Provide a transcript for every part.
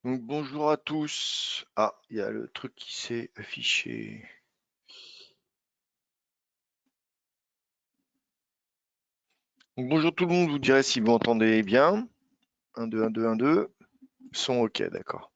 Donc, bonjour à tous. Ah, il y a le truc qui s'est affiché. Donc, bonjour tout le monde, vous direz si vous entendez bien. 1, 2, 1, 2, 1, 2. Son OK, d'accord.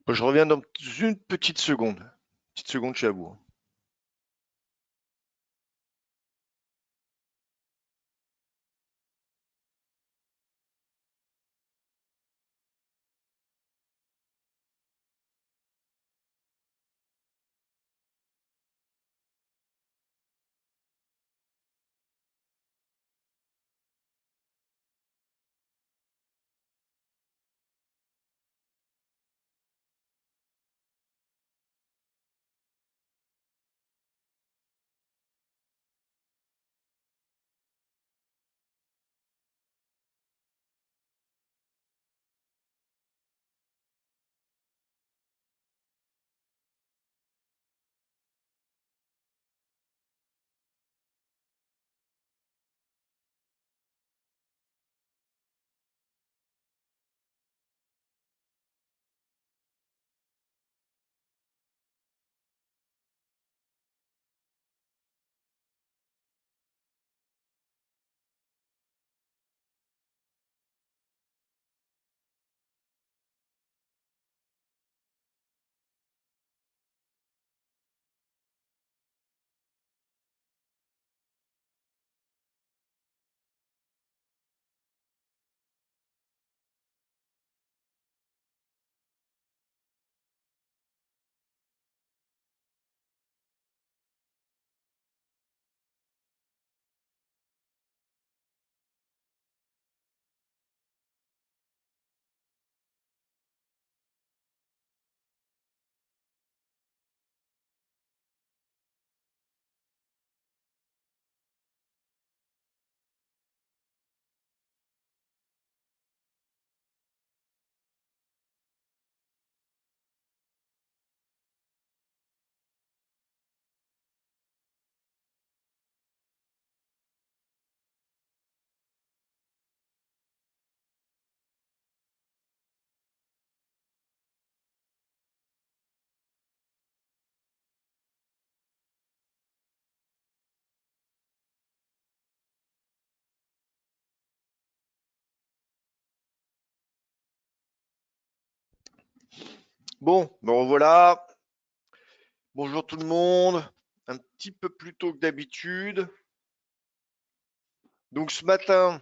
Bon, je reviens dans une petite seconde. Petite seconde, je suis à vous. Bon, me revoilà. Bonjour tout le monde. Un petit peu plus tôt que d'habitude. Donc ce matin,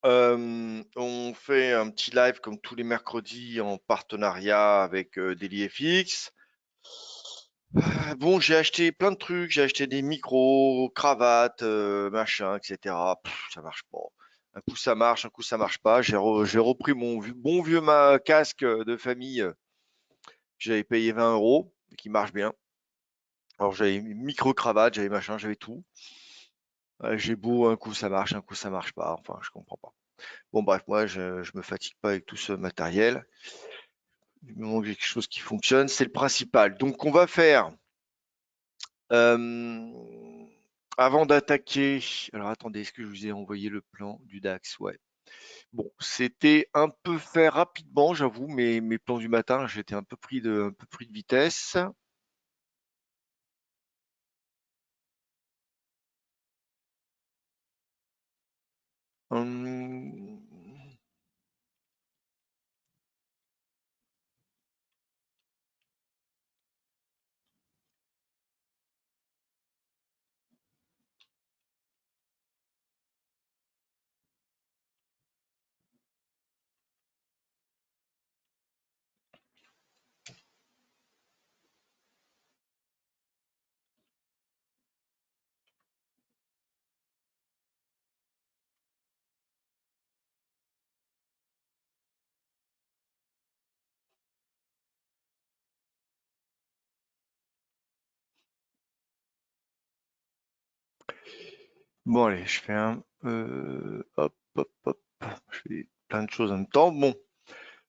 on fait un petit live comme tous les mercredis en partenariat avec DailyFX. Bon, j'ai acheté plein de trucs, j'ai acheté des micros, cravates, machin, etc. Ça marche pas. Un coup ça marche, un coup ça marche pas. J'ai repris mon bon vieux casque de famille J'avais payé 20 €, qui marche bien. Alors j'avais micro-cravate, j'avais machin, j'avais tout. J'ai beau, un coup ça marche, un coup ça marche pas, enfin je comprends pas. Bon bref, moi je me fatigue pas avec tout ce matériel. Du moment que j'ai quelque chose qui fonctionne, c'est le principal. Donc on va faire, avant d'attaquer, alors attendez, est-ce que je vous ai envoyé le plan du DAX? Ouais. Bon, c'était un peu fait rapidement, j'avoue, mes plans du matin, j'étais un peu pris de vitesse. Hum, Bon, allez, je fais hop, hop, hop. Je fais plein de choses en même temps. Bon,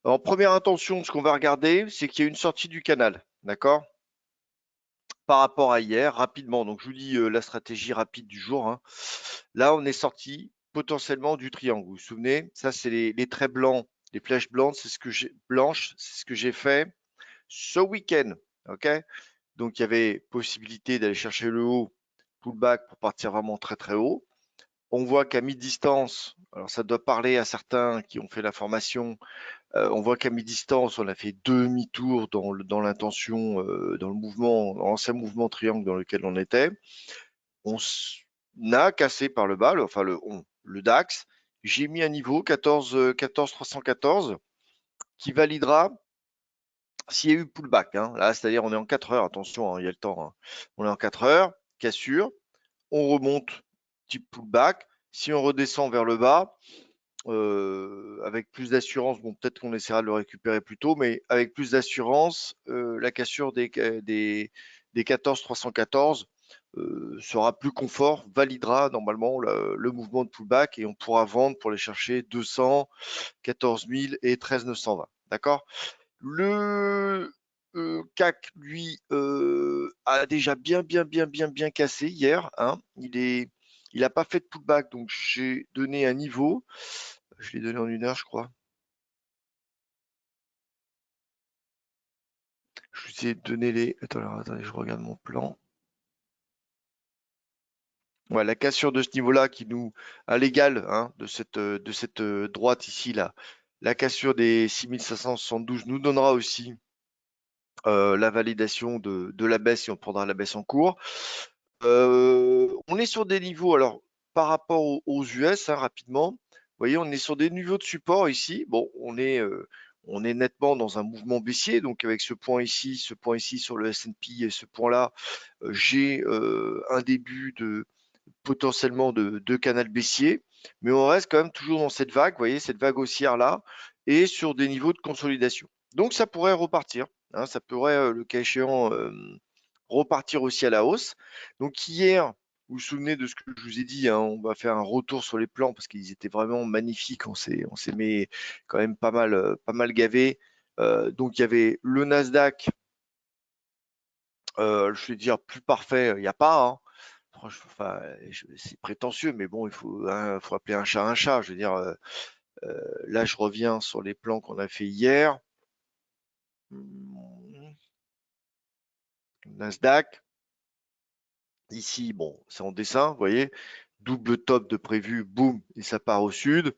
en première intention, ce qu'on va regarder, c'est qu'il y a une sortie du canal, d'accord? Par rapport à hier, rapidement. Donc, je vous dis la stratégie rapide du jour, hein. Là, on est sorti potentiellement du triangle. Vous vous souvenez? Ça, c'est les traits blancs, les flèches blanches, c'est ce que j'ai fait ce week-end, ok? Donc, il y avait possibilité d'aller chercher le haut, pullback pour partir vraiment très très haut. On voit qu'à mi-distance, alors ça doit parler à certains qui ont fait la formation, on voit qu'à mi-distance, on a fait demi-tour dans l'intention, dans le mouvement, dans l'ancien mouvement triangle dans lequel on était. On a cassé par le bas, enfin le DAX. J'ai mis un niveau 14 314 qui validera s'il y a eu pullback, hein. Là, c'est-à-dire on est en 4 heures, attention, hein, il y a le temps, hein. On est en 4 heures, cassure, on remonte, type pullback. Si on redescend vers le bas, avec plus d'assurance, bon, peut-être qu'on essaiera de le récupérer plus tôt, mais avec plus d'assurance, la cassure des 14 314 sera plus confort, validera normalement le mouvement de pullback et on pourra vendre pour les chercher 200, 14 000 et 13 920. D'accord? Le CAC, lui, a déjà bien cassé hier, hein. Il n'a pas fait de pullback, donc j'ai donné un niveau. Je l'ai donné en 1 heure, je crois. Je vous ai donné les. Attendez, je regarde mon plan. Ouais, la cassure de ce niveau-là qui nous, à l'égal, hein, de cette droite ici, là, la cassure des 6572 nous donnera aussi la validation de la baisse, si on prendra la baisse en cours. On est sur des niveaux, alors par rapport aux US, hein, rapidement, vous voyez, on est sur des niveaux de support ici. Bon, on est nettement dans un mouvement baissier, donc avec ce point ici sur le S&P et ce point-là, j'ai un début de potentiellement de canal baissier, mais on reste quand même toujours dans cette vague, vous voyez, cette vague haussière là, et sur des niveaux de consolidation. Donc ça pourrait repartir, hein, ça pourrait, le cas échéant, repartir aussi à la hausse. Donc hier, vous vous souvenez de ce que je vous ai dit, hein, on va faire un retour sur les plans parce qu'ils étaient vraiment magnifiques, on s'est mis quand même pas mal gavé. Donc il y avait le Nasdaq, je vais dire plus parfait, il n'y a pas, hein. Enfin, c'est prétentieux, mais bon, hein, faut appeler un chat un chat. Je veux dire, là, je reviens sur les plans qu'on a fait hier. Nasdaq, ici, bon, c'est en dessin, vous voyez, double top de prévu, boum, et ça part au sud.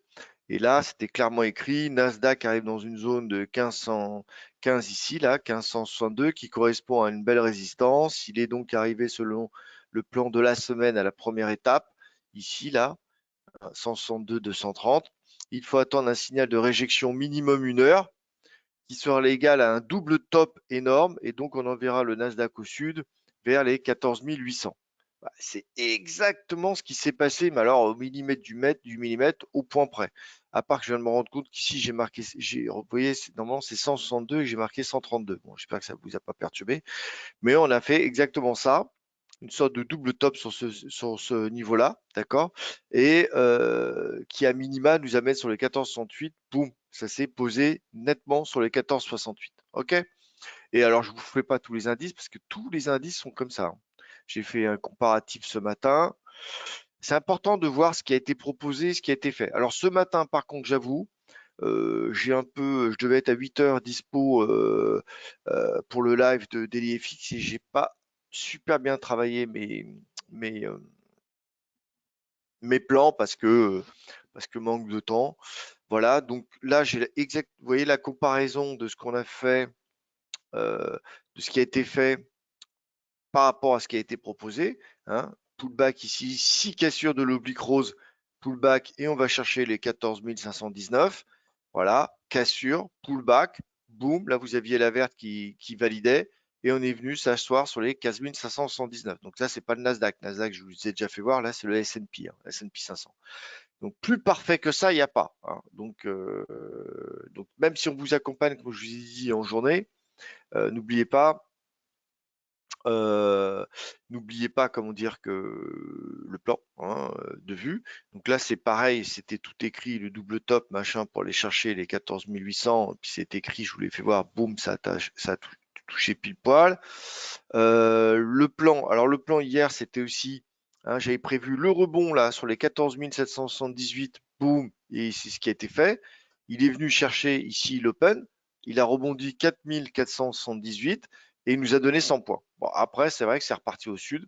Et là, c'était clairement écrit, Nasdaq arrive dans une zone de 1515 ici, là, 1562, qui correspond à une belle résistance. Il est donc arrivé selon le plan de la semaine à la première étape, ici, là, 162, 230. Il faut attendre un signal de réjection minimum 1 heure qui sera égal à un double top énorme et donc on enverra le Nasdaq au sud vers les 14 800. Bah, c'est exactement ce qui s'est passé, mais alors au millimètre du millimètre, au point près. à part que je viens de me rendre compte qu'ici j'ai marqué, vous voyez, normalement c'est 162 et j'ai marqué 132. Bon, j'espère que ça vous a pas perturbé, mais on a fait exactement ça, une sorte de double top sur ce niveau-là, d'accord? Et qui à minima nous amène sur les 14,68. Boum, ça s'est posé nettement sur les 14,68. OK? Et alors, je ne vous fais pas tous les indices parce que tous les indices sont comme ça, hein. J'ai fait un comparatif ce matin. C'est important de voir ce qui a été proposé, ce qui a été fait. Alors, ce matin, par contre, j'avoue, je devais être à 8 heures dispo pour le live de DailyFX et j'ai pas super bien travaillé mes, euh, mes plans parce que manque de temps. Voilà, donc là, vous voyez la comparaison de ce qu'on a fait, de ce qui a été fait par rapport à ce qui a été proposé, hein. Pullback ici, 6 cassures de l'oblique rose, pullback, et on va chercher les 14 519. Voilà, cassure, pullback, boum, là vous aviez la verte qui validait, et on est venu s'asseoir sur les 15 579. Donc là, c'est pas le Nasdaq. Nasdaq, je vous ai déjà fait voir, là, c'est le S&P, hein, S&P 500. Donc plus parfait que ça, il n'y a pas, hein. Donc même si on vous accompagne, comme je vous ai dit, en journée, n'oubliez pas, comment dire, que le plan, hein, de vue. Donc là, c'est pareil, c'était tout écrit, le double top, machin, pour aller chercher les 14 800. Puis c'est écrit, je vous l'ai fait voir, boum, ça a touché pile poil. Le plan, alors le plan hier, c'était aussi, hein, j'avais prévu le rebond là sur les 14 778, boum, et c'est ce qui a été fait. Il est venu chercher ici l'open, il a rebondi 4 478 et il nous a donné 100 points. Bon, après, c'est vrai que c'est reparti au sud.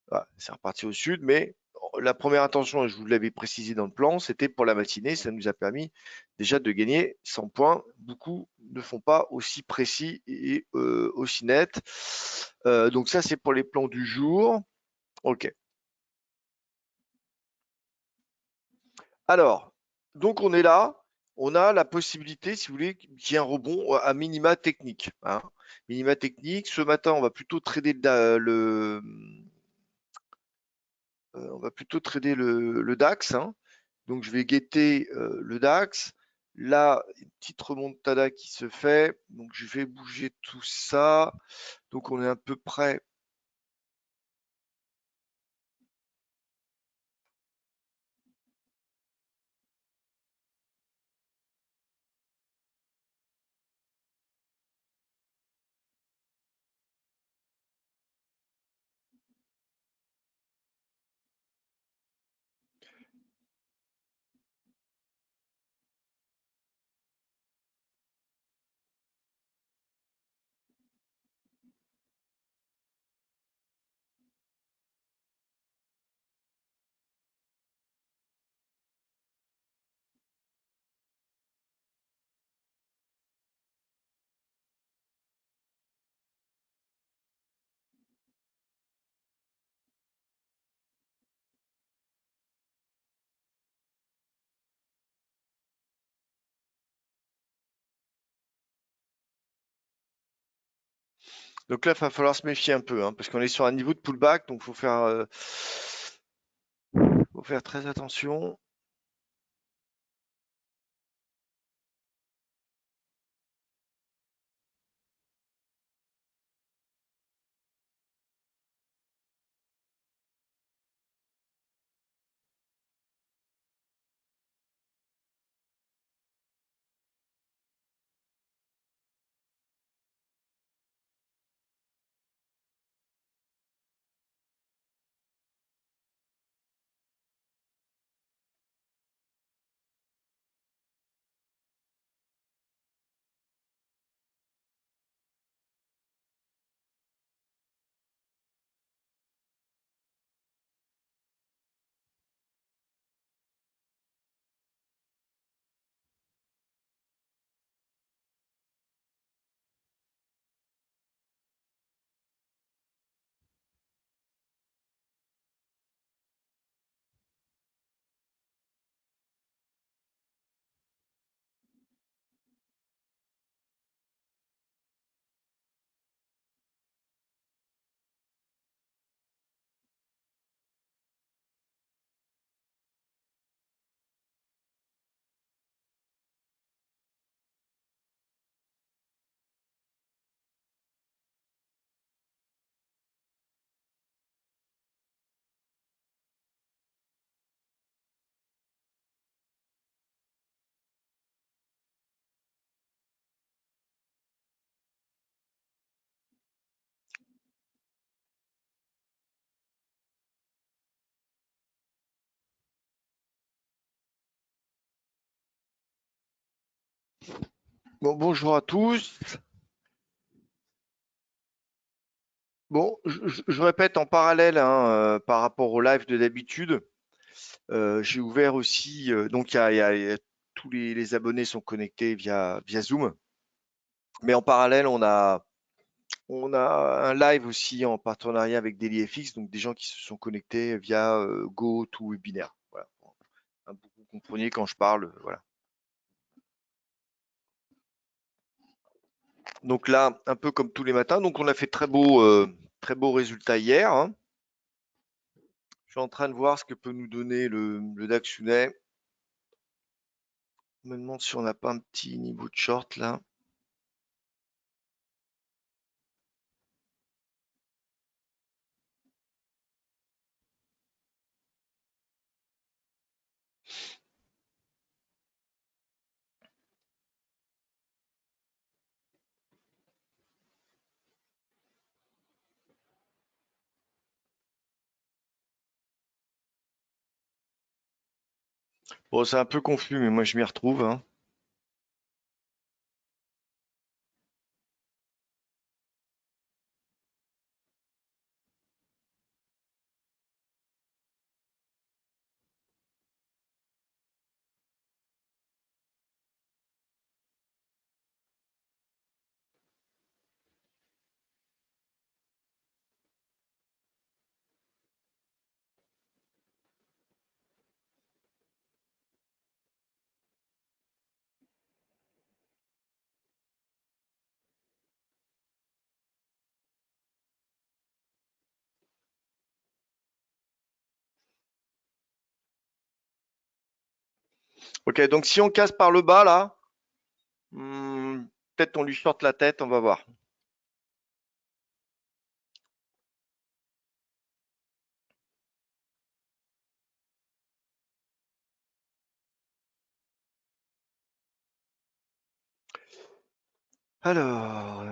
Voilà, c'est reparti au sud, mais la première intention, et je vous l'avais précisé dans le plan, c'était pour la matinée. Ça nous a permis déjà de gagner 100 points. Beaucoup ne font pas aussi précis et aussi net. Donc ça, c'est pour les plans du jour. OK. Alors, donc on est là. On a la possibilité, si vous voulez, qu'il y ait un rebond à minima technique, hein. Minima technique. Ce matin, on va plutôt trader le DAX, hein. Donc je vais guetter le DAX. Là, une petite remontada qui se fait. Donc je vais bouger tout ça. Donc on est à peu près. Donc là, il va falloir se méfier un peu, hein, parce qu'on est sur un niveau de pullback, donc faut faire très attention. Bon, bonjour à tous. Bon, je répète en parallèle hein, par rapport au live de d'habitude. J'ai ouvert aussi, donc tous les abonnés sont connectés via Zoom, mais en parallèle, on a un live aussi en partenariat avec DailyFX, donc des gens qui se sont connectés via GoToWebinar. Voilà. Hein, vous compreniez quand je parle, voilà. Donc là, un peu comme tous les matins, donc on a fait très beaux résultats hier, hein. Je suis en train de voir ce que peut nous donner le Dachshunais. Je me demande si on n'a pas un petit niveau de short là. Bon, c'est un peu confus, mais moi je m'y retrouve, hein. Ok, donc si on casse par le bas là, peut-être on lui short la tête, on va voir. Alors,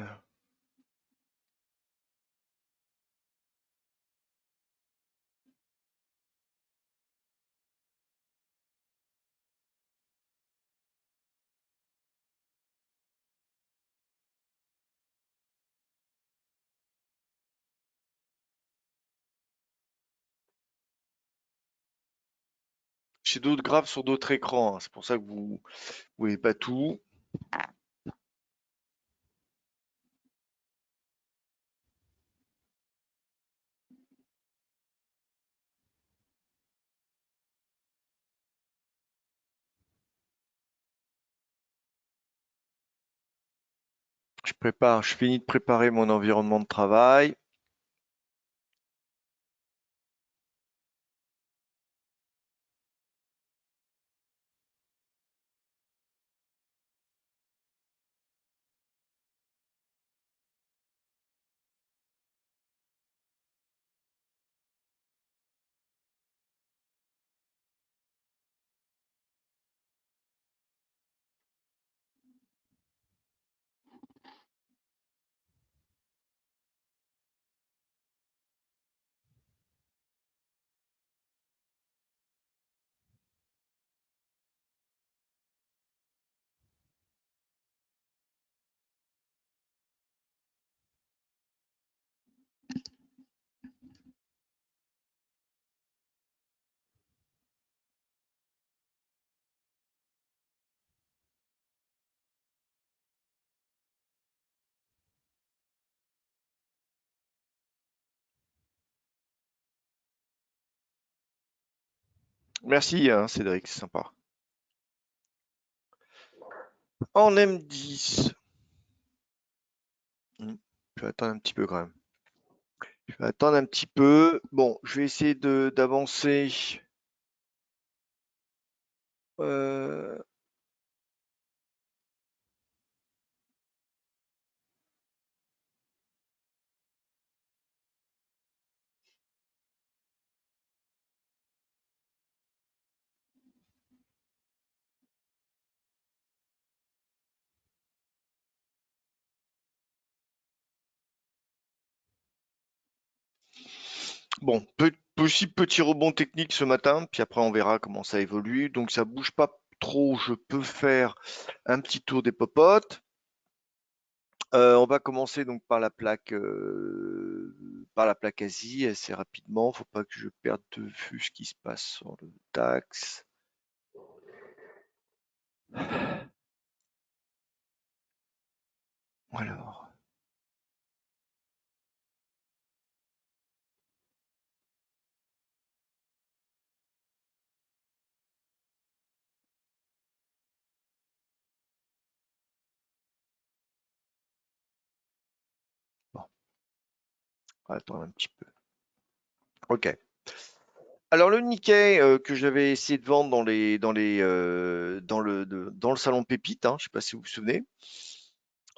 j'ai d'autres graphes sur d'autres écrans, hein. C'est pour ça que vous voyez pas tout. Je finis de préparer mon environnement de travail. Merci, hein, Cédric, c'est sympa. En M10. Je vais attendre un petit peu quand même. Je vais attendre un petit peu. Bon, je vais essayer d'avancer. Euh, bon, possible petit rebond technique ce matin, puis après on verra comment ça évolue. Donc ça bouge pas trop. Je peux faire un petit tour des popotes. On va commencer donc par la plaque Asie assez rapidement. Faut pas que je perde de vue ce qui se passe sur le DAX. Alors, bon, on va attendre un petit peu. Ok. Alors le Nikkei que j'avais essayé de vendre dans le salon Pépite, hein, je sais pas si vous vous souvenez.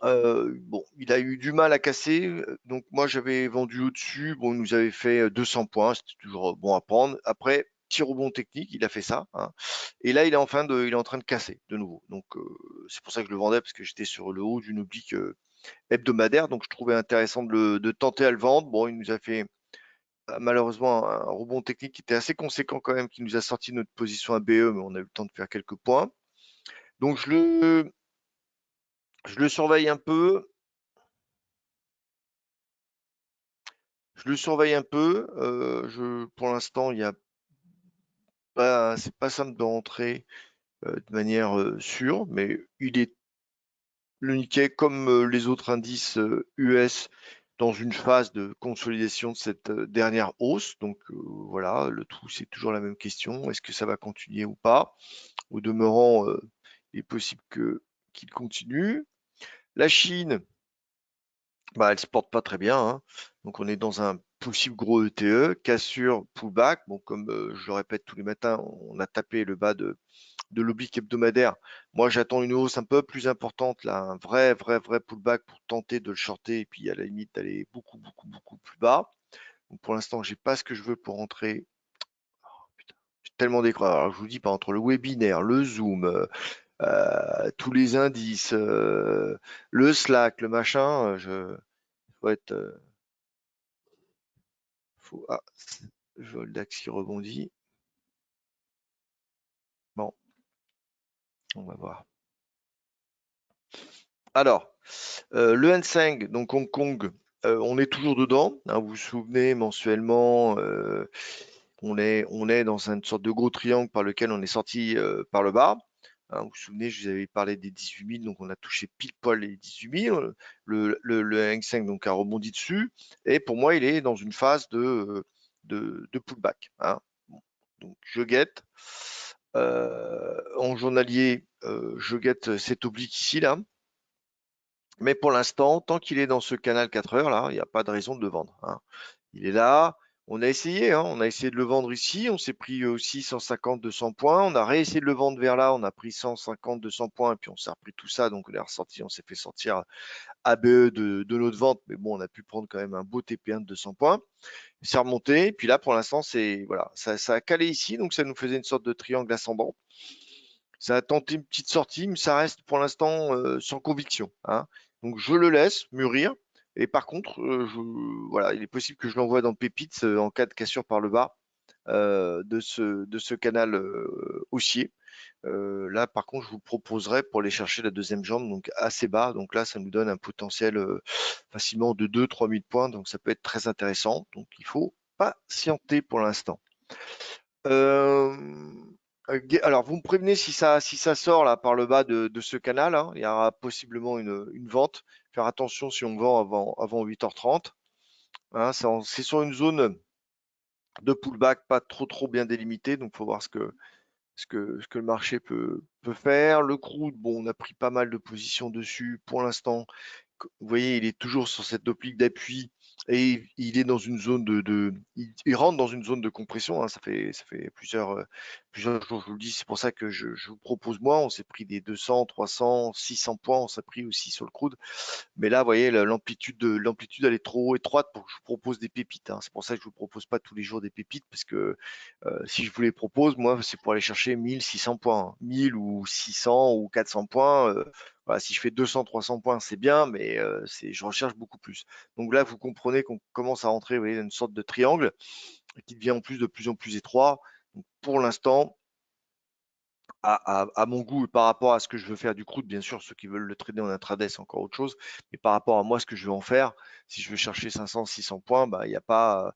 Bon, il a eu du mal à casser, donc moi j'avais vendu au-dessus. Bon, il nous avait fait 200 points, c'était toujours bon à prendre. Après, petit rebond technique, il a fait ça, hein. Et là, il est en train de casser de nouveau. Donc c'est pour ça que je le vendais parce que j'étais sur le haut d'une oblique hebdomadaire, donc je trouvais intéressant de tenter à le vendre. Bon, il nous a fait malheureusement un rebond technique qui était assez conséquent quand même, qui nous a sorti de notre position ABE, mais on a eu le temps de faire quelques points. Donc je le surveille un peu. Je le surveille un peu. Pour l'instant, il y a pas, c'est pas simple de rentrer de manière sûre, mais il est le Nikkei comme les autres indices US dans une phase de consolidation de cette dernière hausse. Donc voilà, le tout, c'est toujours la même question. Est-ce que ça va continuer ou pas? Au demeurant, il est possible qu'il continue. La Chine, bah, elle se porte pas très bien, hein. Donc on est dans un possible gros ETE, cassure, pullback. Bon, comme je le répète tous les matins, on a tapé le bas de l'oblique hebdomadaire. Moi, j'attends une hausse un peu plus importante, là, un vrai pullback pour tenter de le shorter et puis à la limite d'aller beaucoup plus bas. Donc pour l'instant, j'ai pas ce que je veux pour rentrer. Oh, putain, j'ai tellement d'écrans. Alors je vous dis pas entre le webinaire, le Zoom, tous les indices, le Slack, le machin, faut être, ah, je vois le DAX qui rebondit. Bon, on va voir. Alors, le Hang donc Hong Kong, on est toujours dedans, hein, vous vous souvenez, mensuellement, on est dans une sorte de gros triangle par lequel on est sorti par le bas. Hein, vous vous souvenez, je vous avais parlé des 18 000, donc on a touché pile poil les 18 000. Le Hang Seng donc a rebondi dessus, et pour moi, il est dans une phase de pullback, hein. Bon, donc je guette. En journalier, je guette cet oblique ici, là. Mais pour l'instant, tant qu'il est dans ce canal 4 heures là, il n'y a pas de raison de le vendre, hein. Il est là. On a essayé, hein, on a essayé de le vendre ici. On s'est pris aussi 150, 200 points. On a réessayé de le vendre vers là. On a pris 150, 200 points. Et puis on s'est repris tout ça. Donc on est ressorti. On s'est fait sortir ABE de notre vente. Mais bon, on a pu prendre quand même un beau TP1 de 200 points. C'est remonté. Et puis là, pour l'instant, voilà, ça a calé ici. Donc ça nous faisait une sorte de triangle ascendant. Ça a tenté une petite sortie, mais ça reste pour l'instant sans conviction, hein. Donc je le laisse mûrir. Et par contre, voilà, il est possible que je l'envoie dans Pépites en cas de cassure par le bas de ce canal haussier. Là, par contre, je vous proposerai pour aller chercher la deuxième jambe, donc assez bas. Donc là, ça nous donne un potentiel facilement de 2-3 000 points. Donc ça peut être très intéressant. Donc il faut patienter pour l'instant. Euh, alors, vous me prévenez si ça sort là par le bas de ce canal, hein, il y aura possiblement une vente. Faire attention si on vend avant 8h30, hein, c'est sur une zone de pullback pas trop bien délimitée, donc il faut voir ce que le marché peut faire. Le crude, bon, on a pris pas mal de positions dessus pour l'instant. Vous voyez, il est toujours sur cette optique d'appui et il est dans une zone il rentre dans une zone de compression, hein. Ça fait plusieurs jours, je vous le dis. C'est pour ça que je vous propose, moi, on s'est pris des 200, 300, 600 points, on s'est pris aussi sur le crude. Mais là, vous voyez, l'amplitude, elle est trop étroite pour que je vous propose des pépites, hein. C'est pour ça que je vous propose pas tous les jours des pépites, parce que si je vous les propose, moi, c'est pour aller chercher 1600 points, hein. 1000 ou 600 ou 400 points. Voilà, si je fais 200, 300 points, c'est bien, mais je recherche beaucoup plus. Donc là, vous comprenez qu'on commence à rentrer, vous voyez, dans une sorte de triangle qui devient en plus de plus en plus étroit. Donc, pour l'instant, à mon goût et par rapport à ce que je veux faire du crude, bien sûr, ceux qui veulent le trader en intraday, c'est encore autre chose. Mais par rapport à moi, ce que je veux en faire, si je veux chercher 500, 600 points, bah, il y a pas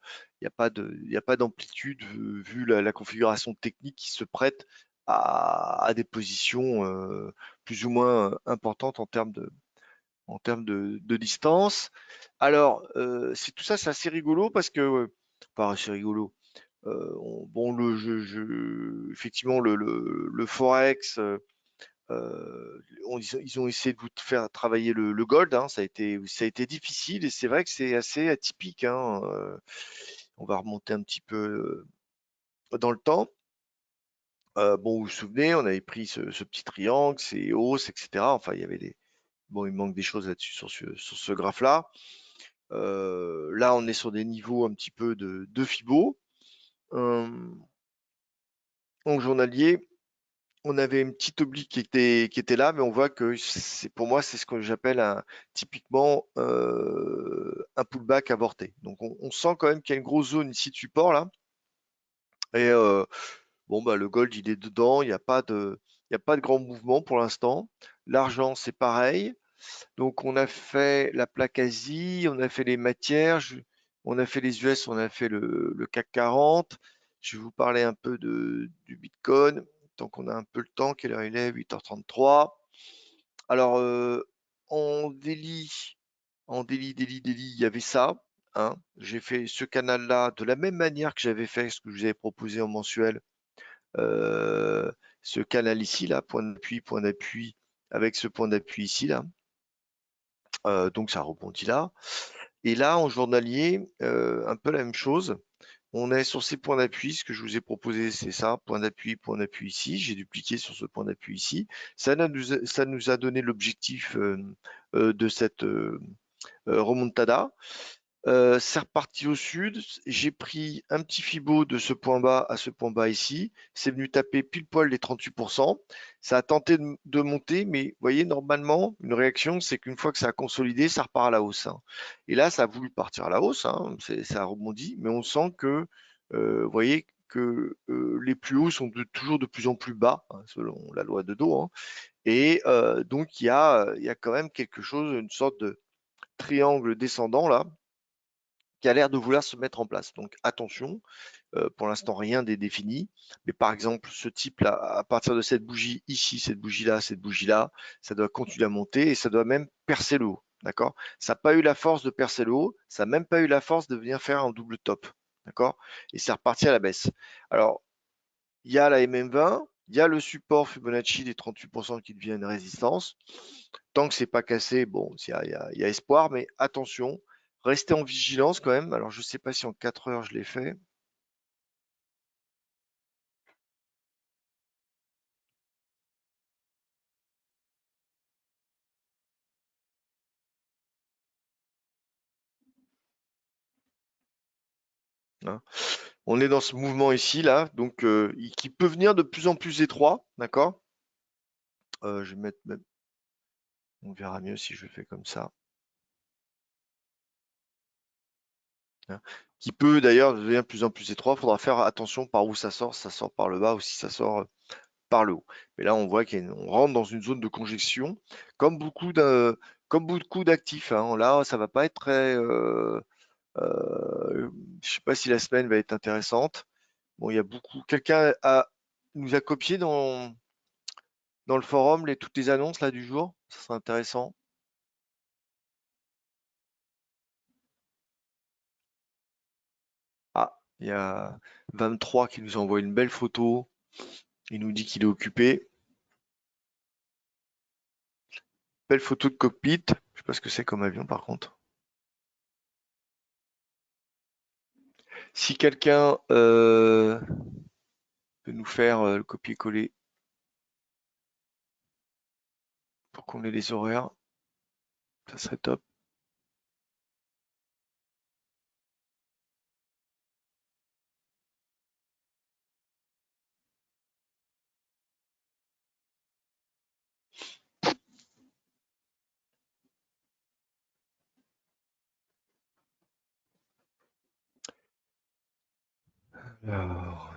d'amplitude vu la configuration technique qui se prête à des positions plus ou moins importantes en termes de distance. Alors, c'est tout ça, c'est assez rigolo parce que, enfin, c'est rigolo. Bon, effectivement, le Forex, ils ont essayé de vous faire travailler le gold, hein, ça a été difficile et c'est vrai que c'est assez atypique, hein, on va remonter un petit peu dans le temps. Bon, vous vous souvenez, on avait pris ce petit triangle, ces hausses, etc. Enfin, il y avait bon, il manque des choses là-dessus sur ce graphe-là. Là, on est sur des niveaux un petit peu de Fibo. Euh, en journalier, on avait une petite oblique qui était là, mais on voit que pour moi, c'est ce que j'appelle typiquement un pullback avorté. Donc, on sent quand même qu'il y a une grosse zone ici de support là. Et bon, bah, le gold, il est dedans. Il y a pas de grand mouvement pour l'instant. L'argent, c'est pareil. Donc, on a fait la plaque Asie, on a fait les matières, on a fait les US, on a fait le CAC 40. Je vais vous parler un peu du Bitcoin, tant qu'on a un peu le temps. Quelle heure il est? 8h33. Alors, en daily, il y avait ça, hein. J'ai fait ce canal-là de la même manière que j'avais fait ce que je vous avais proposé en mensuel. Euh, Ce canal ici, là, point d'appui, avec ce point d'appui ici, là. Donc ça rebondit là. Et là, en journalier, un peu la même chose. On est sur ces points d'appui. Ce que je vous ai proposé, c'est ça, point d'appui ici. J'ai dupliqué sur ce point d'appui ici. Ça nous a donné l'objectif de cette remontada. C'est reparti au sud. J'ai pris un petit fibo de ce point bas à ce point bas ici. C'est venu taper pile poil les 38%. Ça a tenté de monter, mais vous voyez, normalement, une réaction, c'est qu'une fois que ça a consolidé, ça repart à la hausse, hein. Et là, ça a voulu partir à la hausse, hein. Ça a rebondi, mais on sent que, vous voyez, que les plus hauts sont toujours de plus en plus bas, hein, selon la loi de Do, hein. Et donc, il y a quand même quelque chose, une sorte de triangle descendant là qui a l'air de vouloir se mettre en place. Donc attention, pour l'instant rien n'est défini, mais par exemple ce type-là, à partir de cette bougie ici, cette bougie-là, ça doit continuer à monter et ça doit même percer le haut. D'accord? Ça n'a pas eu la force de percer le haut, ça n'a même pas eu la force de venir faire un double top. D'accord? Et c'est reparti à la baisse. Alors, il y a la MM20, il y a le support Fibonacci des 38% qui devient une résistance. Tant que c'est pas cassé, bon, il y a espoir, mais attention, restez en vigilance quand même. Alors, je sais pas si en 4 heures je l'ai fait. Hein. On est dans ce mouvement ici, là, donc qui peut venir de plus en plus étroit, d'accord? Je vais mettre même, on verra mieux si je le fais comme ça, hein. Qui peut d'ailleurs devenir de plus en plus étroit. Il faudra faire attention par où ça sort par le bas ou si ça sort par le haut. Mais là, on voit qu'on rentre dans une zone de congestion, comme comme beaucoup d'actifs, hein. Là, ça va pas être très. Je sais pas si la semaine va être intéressante. Bon, il y a beaucoup. Nous a copié dans le forum toutes les annonces là du jour. Ça serait intéressant. Ah, il y a 23 qui nous envoie une belle photo. Il nous dit qu'il est occupé. Belle photo de cockpit. Je sais pas ce que c'est comme avion par contre. Si quelqu'un peut nous faire le copier-coller pour qu'on ait les horaires, ça serait top. Alors,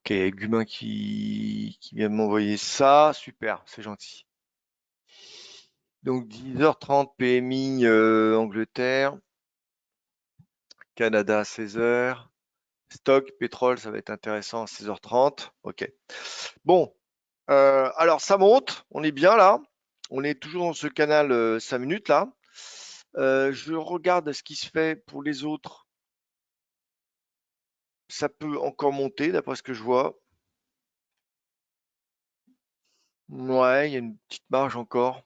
Ok, Gumain qui vient de m'envoyer ça. Super, c'est gentil. Donc 10h30 PMI Angleterre, Canada 16h. Stock, pétrole, ça va être intéressant à 16h30. Ok. Bon, alors ça monte, on est bien là. On est toujours dans ce canal 5 minutes là. Je regarde ce qui se fait pour les autres. Ça peut encore monter d'après ce que je vois. Ouais, il y a une petite marge encore.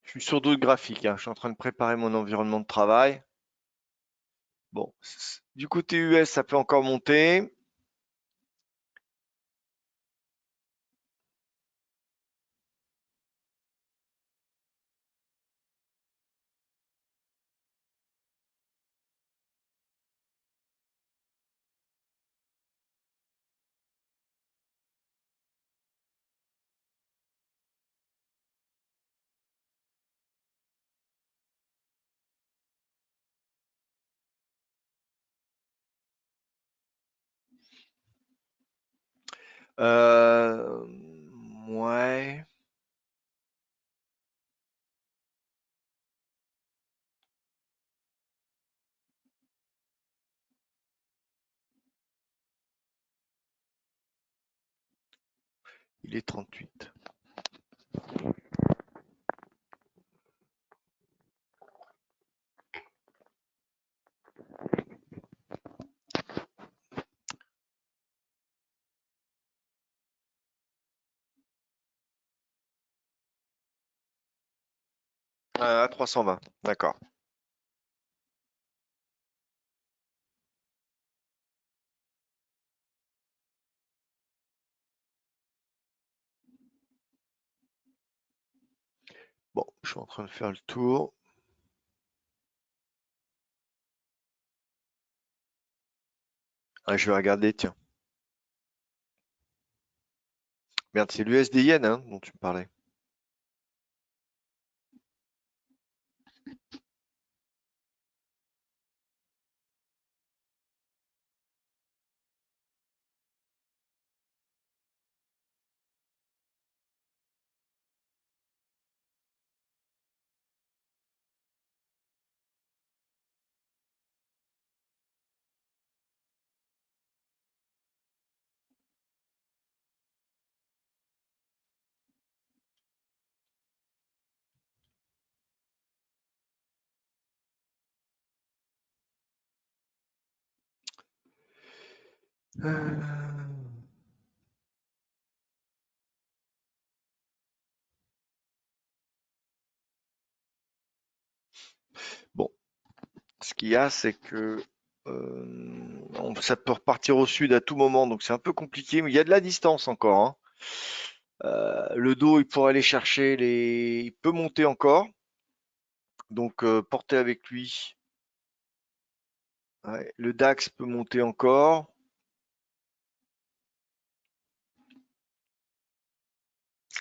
Je suis sur d'autres graphiques, hein. Je suis en train de préparer mon environnement de travail. Bon, du côté US, ça peut encore monter. Euh, ouais. Il est 38. À 320. D'accord. Bon, je suis en train de faire le tour. Ah, je vais regarder, tiens. Merde, c'est l'USD Yen hein, dont tu me parlais. Euh, Bon, ce qu'il y a, c'est que ça peut repartir au sud à tout moment, donc c'est un peu compliqué, mais il y a de la distance encore, hein. Le dos, il pourrait aller chercher les. Il peut monter encore, donc porter avec lui. Ouais, le DAX peut monter encore.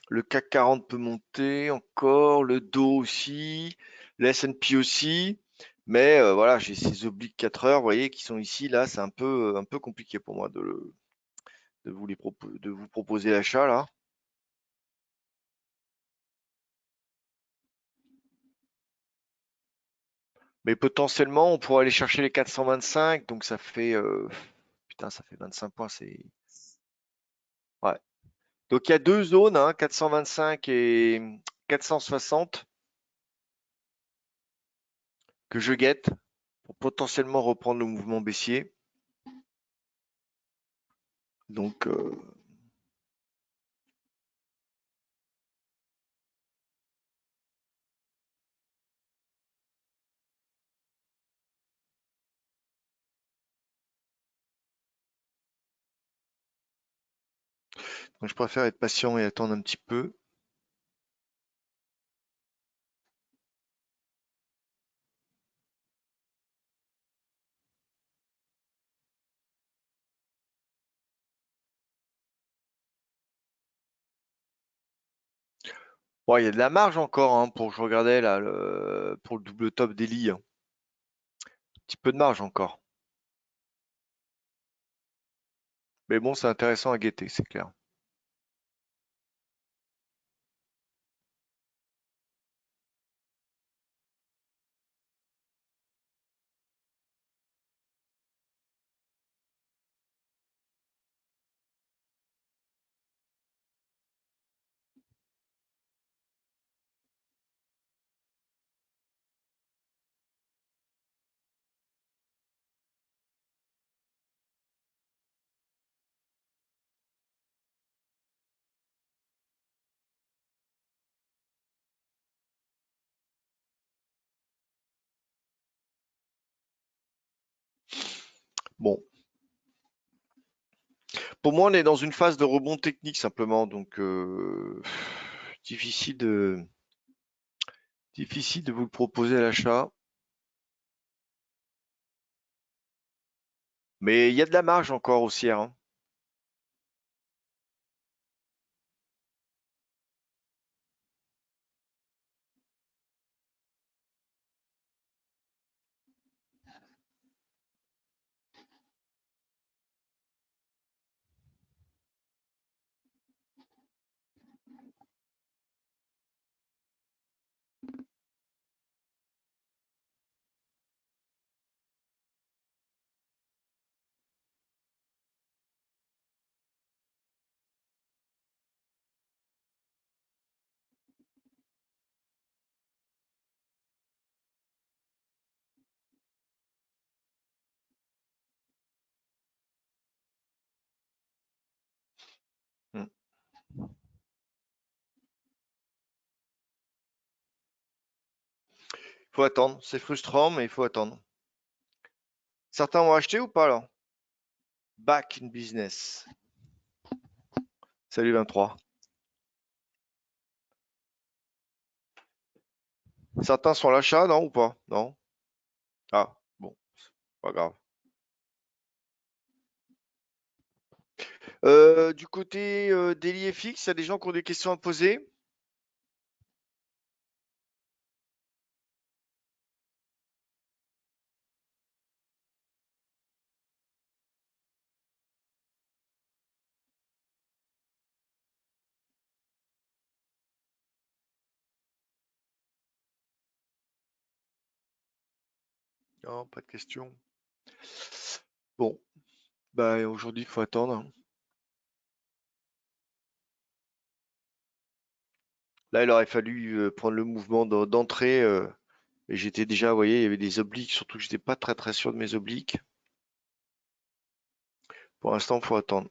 Le CAC 40 peut monter encore. Le dos aussi. Le S&P aussi. Mais voilà, j'ai ces obliques 4 heures, vous voyez, qui sont ici. Là, c'est un peu compliqué pour moi de vous proposer l'achat là. Mais potentiellement, on pourrait aller chercher les 425. Donc ça fait, putain, ça fait 25 points. Ouais. Donc il y a deux zones, hein, 425 et 460 que je guette pour potentiellement reprendre le mouvement baissier. Donc Donc je préfère être patient et attendre un petit peu. Bon, il y a de la marge encore hein, pour je regardais là pour le double top d'Eli. Un petit peu de marge encore. Mais bon, c'est intéressant à guetter, c'est clair. Bon, pour moi, on est dans une phase de rebond technique simplement, donc difficile difficile de vous le proposer à l'achat. Mais il y a de la marge encore haussière, hein. Hmm. Faut attendre. C'est frustrant, mais il faut attendre. Certains ont acheté ou pas là? Back in business. Salut 23. Certains sont à l'achat, non ou pas? Non? Ah, bon, pas grave. Du côté Daily FX, il y a des gens qui ont des questions à poser? Non, pas de questions. Bon, bah aujourd'hui, il faut attendre, hein. Là, il aurait fallu prendre le mouvement d'entrée. Et j'étais déjà, vous voyez, il y avait des obliques, surtout que j'étais pas très très sûr de mes obliques. Pour l'instant, il faut attendre.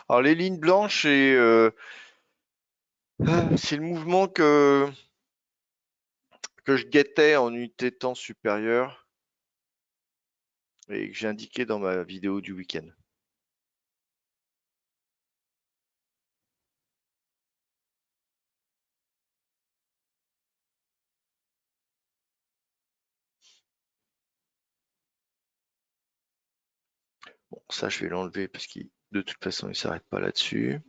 Alors, les lignes blanches, c'est le mouvement que que je guettais en unité de temps supérieure et que j'ai indiqué dans ma vidéo du week-end. Bon, ça, je vais l'enlever parce qu'il, de toute façon, il s'arrête pas là-dessus.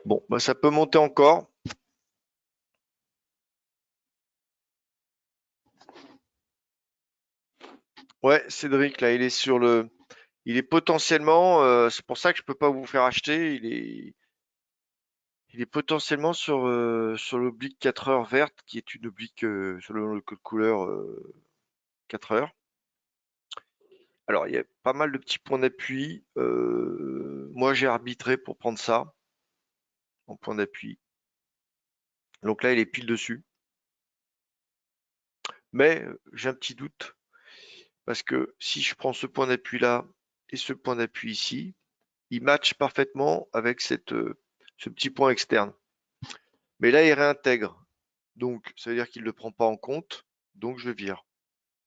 Bon, bah, ça peut monter encore. Ouais, Cédric, là, il est potentiellement, c'est pour ça que je peux pas vous faire acheter. Il est potentiellement sur l'oblique 4 heures verte, qui est une oblique selon le code couleur 4 heures. Alors, il y a pas mal de petits points d'appui. Moi, j'ai arbitré pour prendre ça en point d'appui. Donc là, il est pile dessus. Mais j'ai un petit doute parce que si je prends ce point d'appui là et ce point d'appui ici, il match parfaitement avec ce petit point externe. Mais là, il réintègre. Donc, ça veut dire qu'il ne le prend pas en compte. Donc, je vire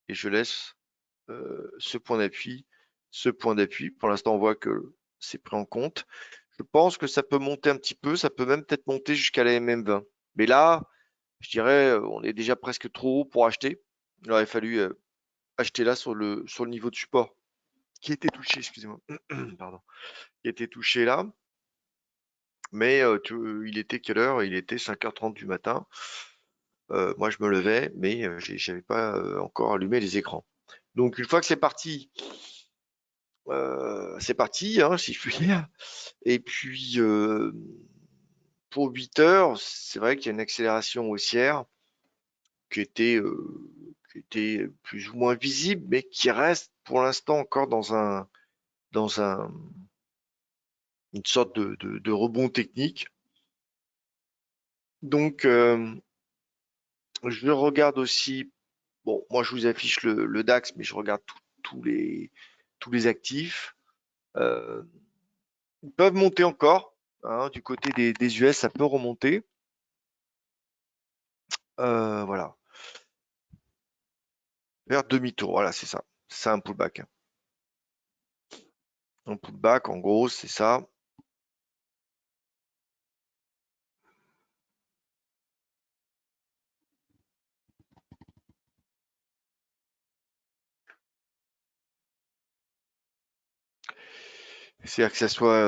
et je laisse ce point d'appui, ce point d'appui. Pour l'instant, on voit que c'est pris en compte. Je pense que ça peut monter un petit peu. Ça peut même peut-être monter jusqu'à la MM20. Mais là, je dirais, on est déjà presque trop haut pour acheter. Il aurait fallu acheter là sur le niveau de support qui était touché, excusez-moi, pardon, qui était touché là. Mais il était quelle heure? Il était 5h30 du matin. Moi, je me levais, mais j'avais pas encore allumé les écrans. Donc, une fois que c'est parti, hein, si je puis dire. Et puis, pour 8 heures, c'est vrai qu'il y a une accélération haussière qui était plus ou moins visible, mais qui reste pour l'instant encore dans une sorte de rebond technique. Donc, je regarde aussi, bon, moi je vous affiche le DAX, mais je regarde tous les actifs. Euh, Ils peuvent monter encore, hein, du côté des US, ça peut remonter. Voilà, vers demi-tour, voilà, c'est ça. C'est un pullback. Un pullback, en gros, c'est ça. C'est-à-dire que ça soit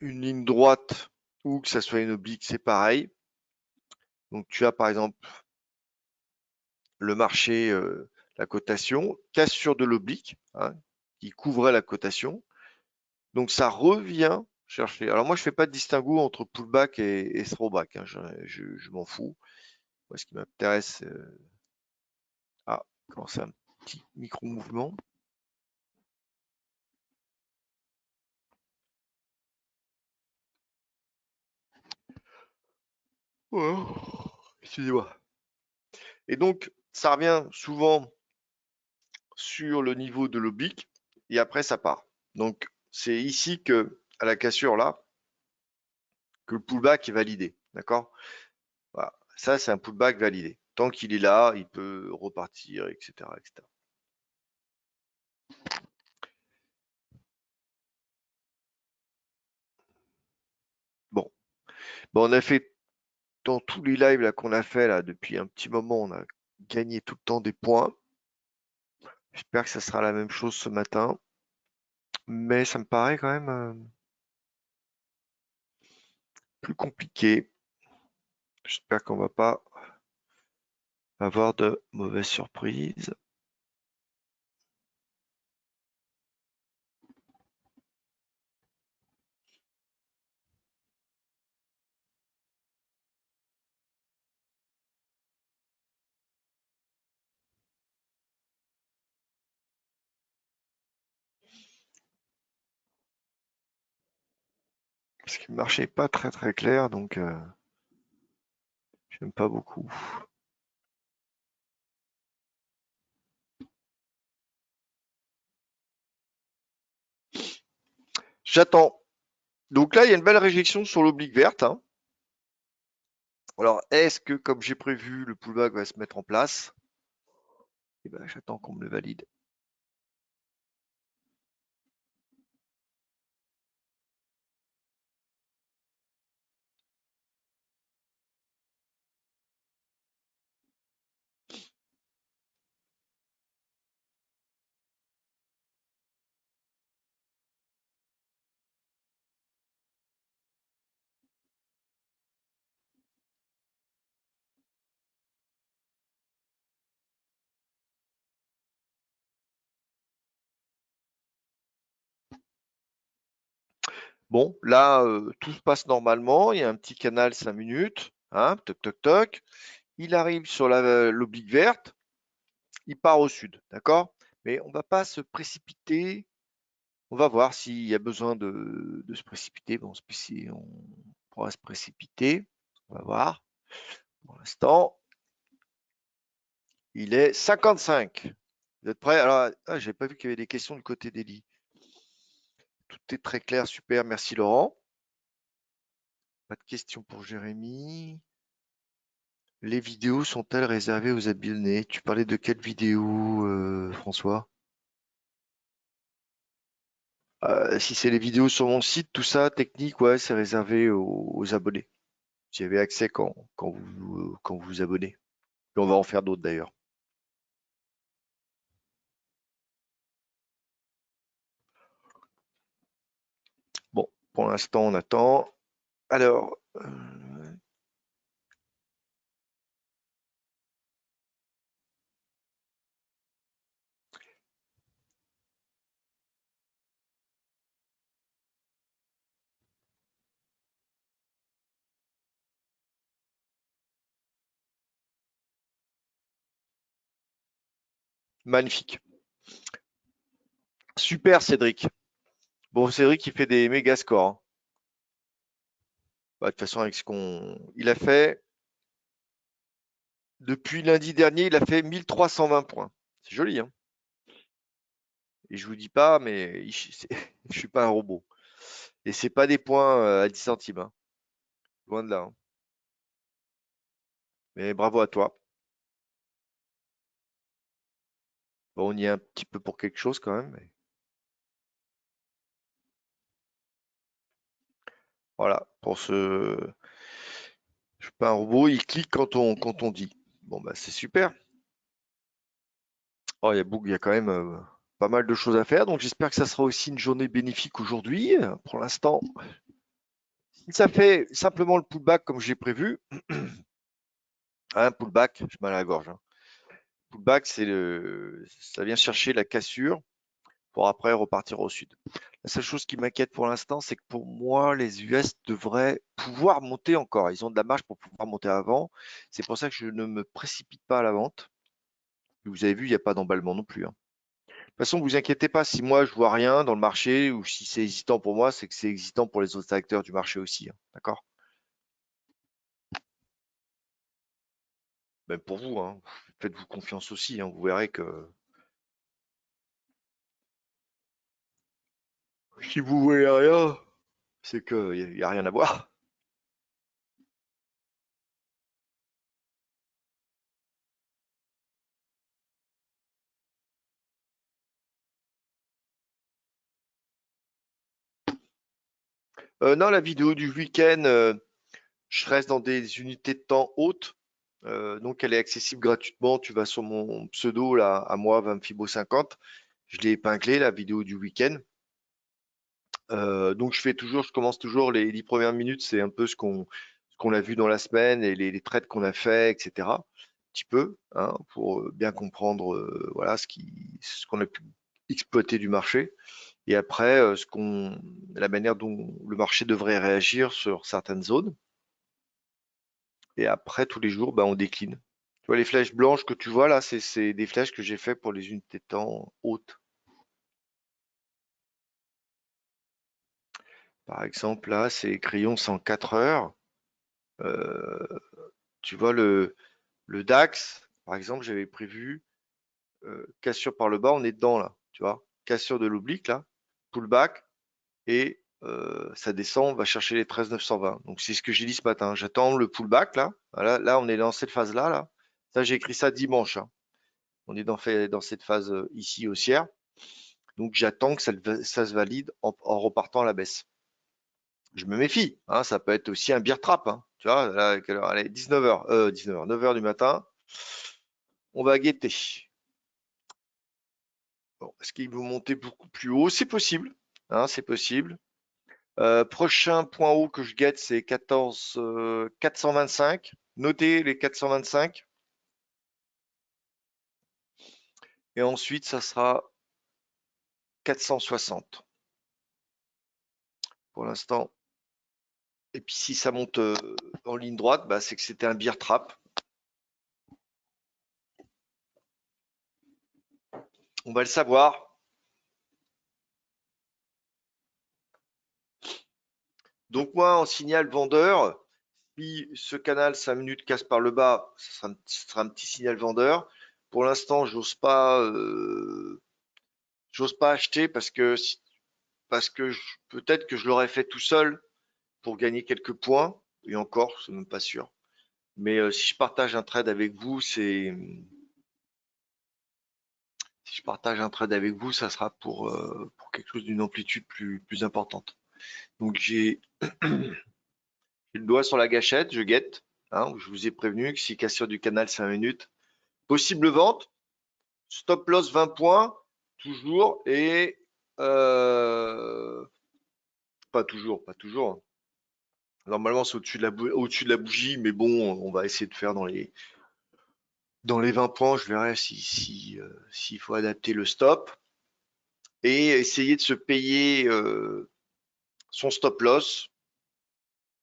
une ligne droite ou que ça soit une oblique, c'est pareil. Donc tu as par exemple le marché, la cotation, cassure de l'oblique, hein, qui couvrait la cotation. Donc ça revient chercher. Alors moi je fais pas de distinguo entre pullback et throwback, hein, je m'en fous. Moi ce qui m'intéresse, ah, comment ça, un petit micro-mouvement. Oh, excusez-moi. Et donc ça revient souvent sur le niveau de l'oblique et après ça part. Donc c'est ici que, à la cassure là, que le pullback est validé. D'accord? Voilà. Ça, c'est un pullback validé. Tant qu'il est là, il peut repartir, etc., etc. Bon. Bon, on a fait dans tous les lives là qu'on a fait là depuis un petit moment, on a gagné tout le temps des points. J'espère que ça sera la même chose ce matin. Mais ça me paraît quand même plus compliqué. J'espère qu'on va pas avoir de mauvaises surprises. Parce que le marché n'est pas très très clair, donc j'aime pas beaucoup. J'attends. Donc là, il y a une belle réjection sur l'oblique verte, hein. Alors, est-ce que, comme j'ai prévu, le pullback va se mettre en place? Eh ben, j'attends qu'on me le valide. Bon, là, tout se passe normalement. Il y a un petit canal 5 minutes. Hein, toc, toc, toc. Il arrive sur l'oblique verte. Il part au sud. D'accord? Mais on ne va pas se précipiter. On va voir s'il y a besoin de se précipiter. Bon, on pourra se précipiter. On va voir. Pour l'instant, il est 55. Vous êtes prêts? Alors, ah, j'avais pas vu qu'il y avait des questions du côté d'Eli. Tout est très clair, super. Merci Laurent. Pas de questions pour Jérémy. Les vidéos sont-elles réservées aux abonnés? Tu parlais de quelle vidéo, François? Si c'est les vidéos sur mon site, tout ça, technique, ouais, c'est réservé aux abonnés. Vous y avez accès quand vous vous abonnez. Et on va en faire d'autres d'ailleurs. Bon, pour l'instant, on attend. Alors, Magnifique. Super, Cédric. Bon, Cédric, il fait des méga scores, hein. Bah, de toute façon, avec ce qu'on il a fait, depuis lundi dernier, il a fait 1320 points. C'est joli, hein. Et je vous dis pas, mais je suis pas un robot. Et c'est pas des points à 10 centimes, hein. Loin de là, hein. Mais bravo à toi. Bon, on y est un petit peu pour quelque chose quand même. Voilà, pour ce. Je suis pas un robot, il clique quand on dit. Bon, bah, c'est super. Oh, il y a quand même pas mal de choses à faire, donc j'espère que ça sera aussi une journée bénéfique aujourd'hui. Pour l'instant, si ça fait simplement le pullback comme j'ai prévu, un pullback, j'ai mal à la gorge, hein. Pullback, ça vient chercher la cassure pour après repartir au sud. La seule chose qui m'inquiète pour l'instant, c'est que pour moi, les US devraient pouvoir monter encore. Ils ont de la marge pour pouvoir monter avant. C'est pour ça que je ne me précipite pas à la vente. Vous avez vu, il n'y a pas d'emballement non plus, hein. De toute façon, vous inquiétez pas, si moi je vois rien dans le marché ou si c'est hésitant pour moi, c'est que c'est hésitant pour les autres acteurs du marché aussi, hein. D'accord? Même pour vous, hein. Faites-vous confiance aussi, hein. Vous verrez que si vous voyez rien, c'est qu'il n'y a rien à voir. Non, la vidéo du week-end, je reste dans des unités de temps hautes. Donc, elle est accessible gratuitement. Tu vas sur mon pseudo, là, à moi, Vamfibo 50. Je l'ai épinglé, la vidéo du week-end. Donc, je commence toujours les 10 premières minutes. C'est un peu ce qu'on a vu dans la semaine et les trades qu'on a fait, etc. Un petit peu, hein, pour bien comprendre, voilà, ce qu'on a pu exploiter du marché. Et après, la manière dont le marché devrait réagir sur certaines zones. Et après, tous les jours, bah, on décline. Tu vois, les flèches blanches que tu vois là, c'est des flèches que j'ai fait pour les unités de temps hautes. Par exemple, là, c'est crayon 104 heures. Euh, tu vois, le DAX, par exemple, j'avais prévu cassure par le bas, on est dedans là. Tu vois, cassure de l'oblique là, pullback, et ça descend, on va chercher les 13 920. Donc, c'est ce que j'ai dit ce matin. J'attends le pullback là. Voilà, là, on est dans cette phase-là. Là. Ça, j'ai écrit ça dimanche, hein. On est dans cette phase ici haussière. Donc j'attends que ça se valide en repartant à la baisse. Je me méfie, hein, ça peut être aussi un bear trap, hein. Tu vois, là, à quelle heure? Allez, 19h, 19h, 9h du matin, on va guetter. Bon, est-ce qu'il veut monter beaucoup plus haut? C'est possible, hein, c'est possible. Prochain point haut que je guette, c'est 14, 425. Notez les 425. Et ensuite, ça sera 460 pour l'instant. Et puis si ça monte en ligne droite, bah, c'est que c'était un bear trap. On va le savoir. Donc moi, en signal vendeur, si ce canal 5 minutes casse par le bas, ce sera un petit signal vendeur. Pour l'instant, j'ose pas acheter parce que peut-être que je l'aurais fait tout seul pour gagner quelques points. Et encore, c'est même pas sûr. Mais si je partage un trade avec vous, si je partage un trade avec vous, ça sera pour quelque chose d'une amplitude plus importante. Donc j'ai le doigt sur la gâchette, je guette, hein. Je vous ai prévenu que si cassure du canal 5 minutes, possible vente, stop loss 20 points, toujours, et pas toujours, pas toujours. Normalement, c'est au-dessus de la bougie, mais bon, on va essayer de faire dans les 20 points, je verrai s'il faut adapter le stop et essayer de se payer son stop loss.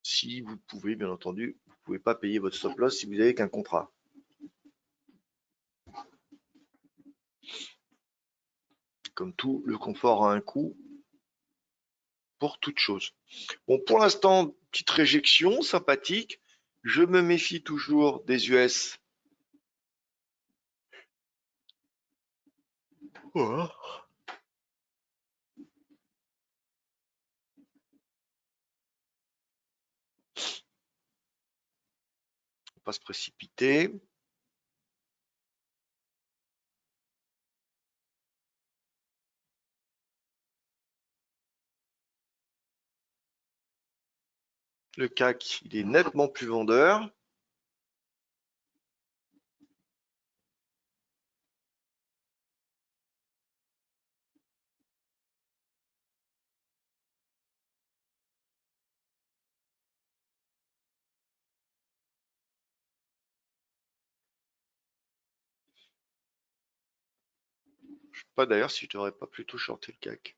Si vous pouvez, bien entendu, vous ne pouvez pas payer votre stop loss si vous n'avez qu'un contrat. Comme tout, le confort a un coût pour toute chose. Bon, pour l'instant, petite réjection sympathique. Je me méfie toujours des US. Voilà. Faut pas se précipiter. Le CAC, il est nettement plus vendeur. Je sais pas d'ailleurs si je devrais pas plutôt shorter le CAC.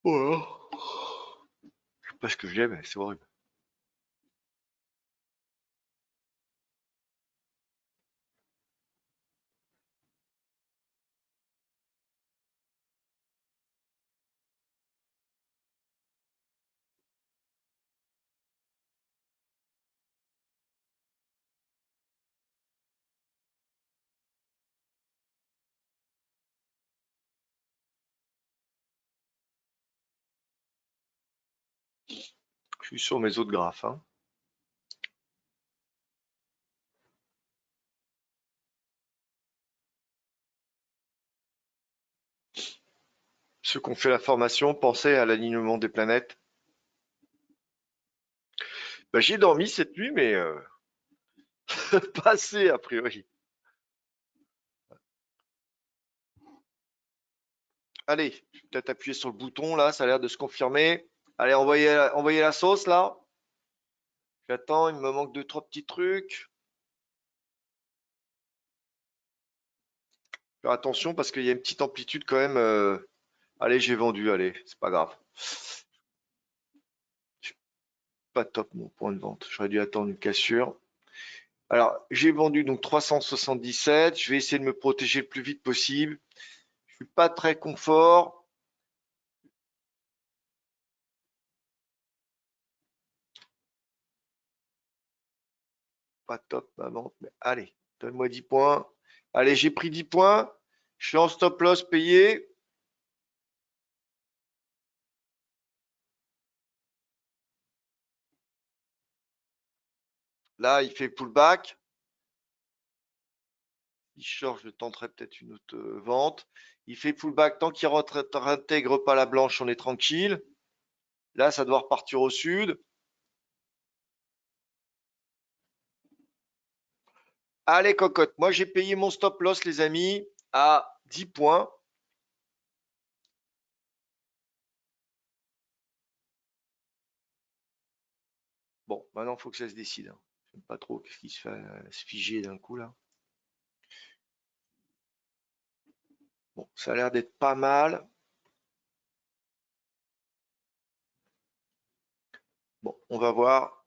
Voilà. Je sais pas ce que j'ai, mais c'est horrible. Je suis sur mes autres graphes, hein. Ceux qui ont fait la formation, pensez à l'alignement des planètes. Bah, j'ai dormi cette nuit, mais pas assez a priori. Allez, je vais peut-être appuyer sur le bouton là, ça a l'air de se confirmer. Allez, envoyez la sauce là. J'attends, il me manque deux, trois petits trucs. Faire attention parce qu'il y a une petite amplitude quand même. Allez, j'ai vendu, allez, c'est pas grave. Pas top mon point de vente. J'aurais dû attendre une cassure. Alors, j'ai vendu donc 377. Je vais essayer de me protéger le plus vite possible. Je suis pas très confort. Pas top ma vente, mais allez, donne-moi 10 points. Allez, j'ai pris 10 points. Je suis en stop loss payé. Là, il fait pullback. Il short, je tenterai peut-être une autre vente. Il fait pullback. Tant qu'il ne réintègre pas la blanche, on est tranquille. Là, ça doit repartir au sud. Allez, cocotte. Moi, j'ai payé mon stop loss, les amis, à 10 points. Bon, maintenant, il faut que ça se décide, hein. Je ne sais pas trop ce qui se fait se figer d'un coup, là. Bon, ça a l'air d'être pas mal. Bon, on va voir.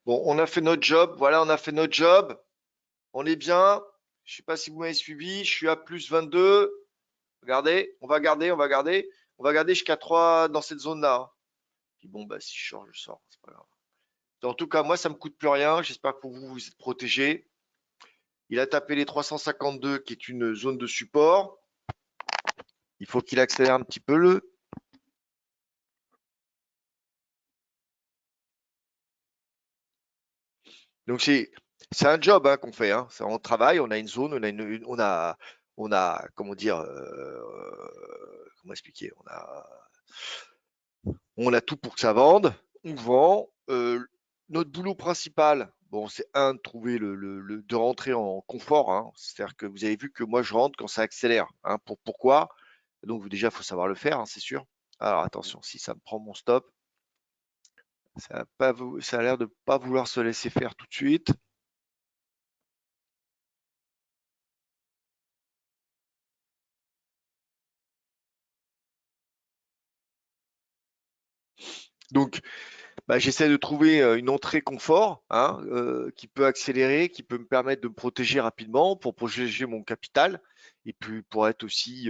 Bon, on a fait notre job. Voilà, on a fait notre job. On est bien. Je ne sais pas si vous m'avez suivi. Je suis à plus 22. Regardez, on va garder, on va garder. On va garder jusqu'à 3 dans cette zone-là, hein. Puis bon, bah, si je sors, je sors. C'est pas grave. En tout cas, moi, ça ne me coûte plus rien. J'espère que pour vous, vous êtes protégés. Il a tapé les 352, qui est une zone de support. Il faut qu'il accélère un petit peu le. Donc c'est un job, hein, qu'on fait, hein. On travaille, on a une zone, on a comment dire, comment expliquer, on a tout pour que ça vende, on vend. Notre boulot principal, bon, c'est de trouver de rentrer en confort, hein. C'est-à-dire que vous avez vu que moi je rentre quand ça accélère, hein. Pourquoi? Donc déjà, il faut savoir le faire, hein, c'est sûr. Alors attention, si ça me prend mon stop, Ça a l'air de pas vouloir se laisser faire tout de suite. Donc, bah, j'essaie de trouver une entrée confort, hein, qui peut accélérer, qui peut me permettre de me protéger rapidement pour protéger mon capital et puis pour être aussi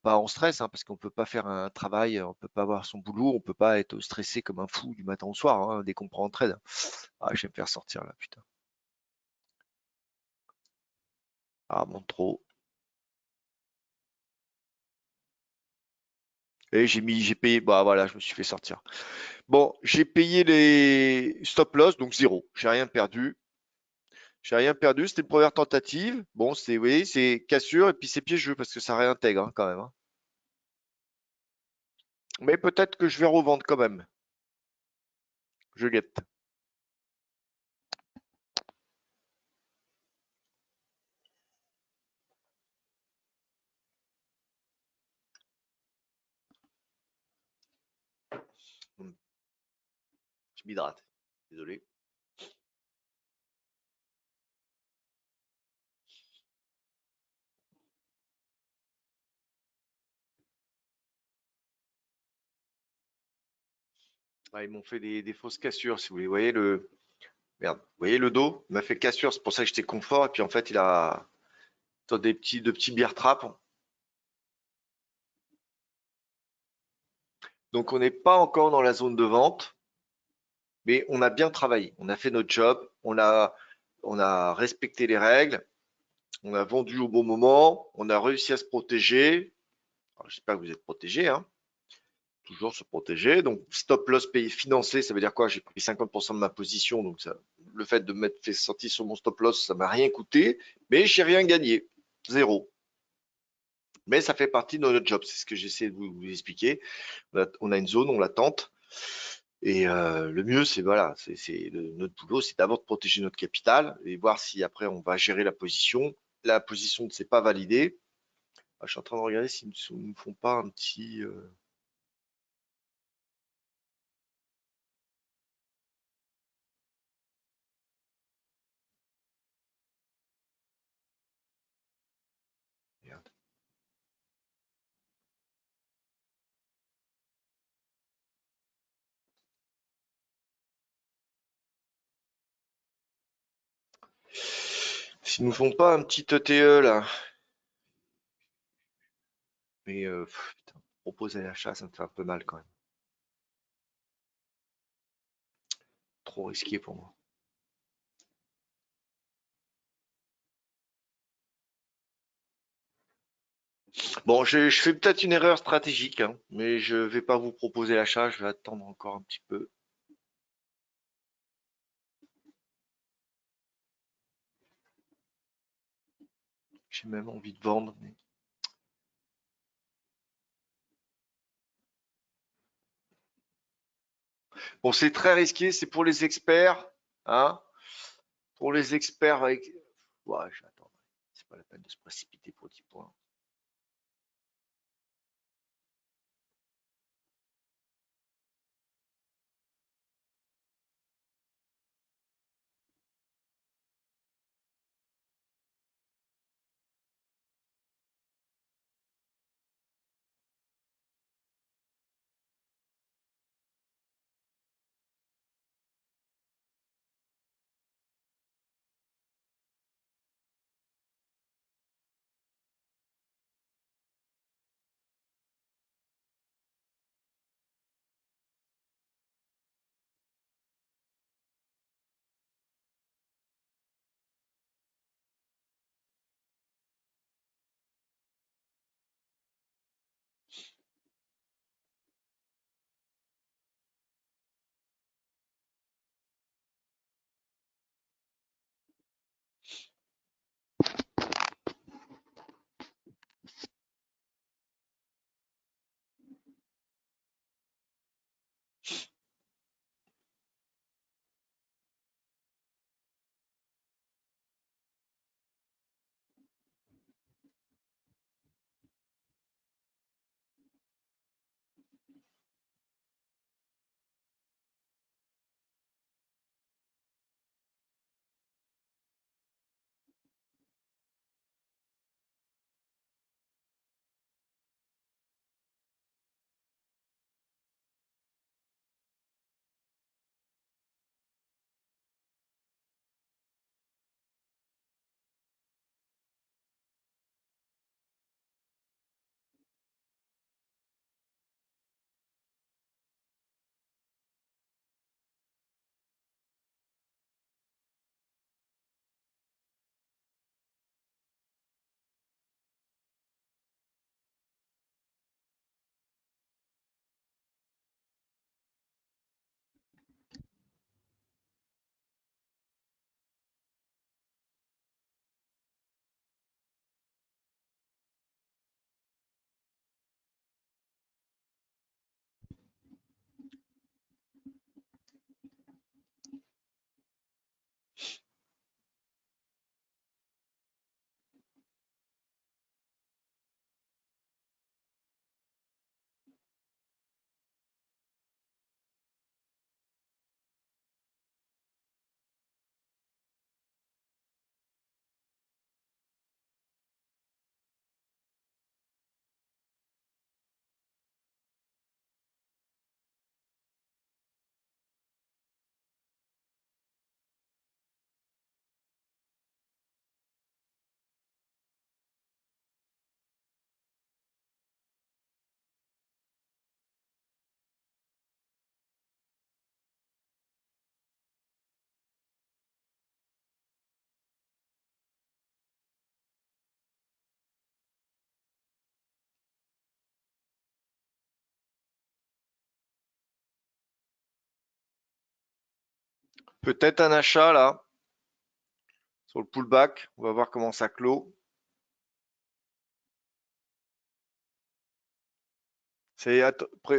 pas en stress, hein, parce qu'on peut pas faire un travail, on peut pas avoir son boulot, on peut pas être stressé comme un fou du matin au soir, hein, dès qu'on prend en trade. Ah, je vais me faire sortir là, putain. Ah, monte trop. Et j'ai payé, bah voilà, je me suis fait sortir. Bon, j'ai payé les stop loss, donc zéro. J'ai rien perdu. J'ai rien perdu. C'était une première tentative. Bon, c'est, oui, c'est cassure et puis c'est piégeux parce que ça réintègre hein, quand même, hein. Mais peut-être que je vais revendre quand même. Je guette. Hmm, je m'hydrate. Désolé. Ah, ils m'ont fait des fausses cassures, si vous voulez. Vous voyez le, merde. Vous voyez le dos? Il m'a fait cassure. C'est pour ça que j'étais confort. Et puis en fait, il a de petits bear traps. Donc on n'est pas encore dans la zone de vente. Mais on a bien travaillé. On a fait notre job. On a respecté les règles. On a vendu au bon moment. On a réussi à se protéger. Alors, j'espère que vous êtes protégés, hein. Toujours se protéger. Donc, stop loss payé financé, ça veut dire quoi? J'ai pris 50% de ma position. Donc, ça, le fait de m'être fait sortir sur mon stop loss, ça m'a rien coûté. Mais j'ai rien gagné. Zéro. Mais ça fait partie de notre job. C'est ce que j'essaie de vous expliquer. On a une zone, on la tente. Et le mieux, c'est voilà, notre boulot, c'est d'abord de protéger notre capital et voir si après on va gérer la position. La position ne s'est pas validée. Ah, je suis en train de regarder s'ils ne me font pas un petit. Merde. S'ils ne nous font pas un petit ETE là. Mais putain, proposer l'achat, ça me fait un peu mal quand même. Trop risqué pour moi. Bon, je fais peut-être une erreur stratégique, hein, mais je vais pas vous proposer l'achat, je vais attendre encore un petit peu. J'ai même envie de vendre. Bon, c'est très risqué, c'est pour les experts, hein. Pour les experts avec. Ouais, j'attends. C'est pas la peine de se précipiter pour 10 points. Peut-être un achat là, sur le pullback. On va voir comment ça clôt. C'est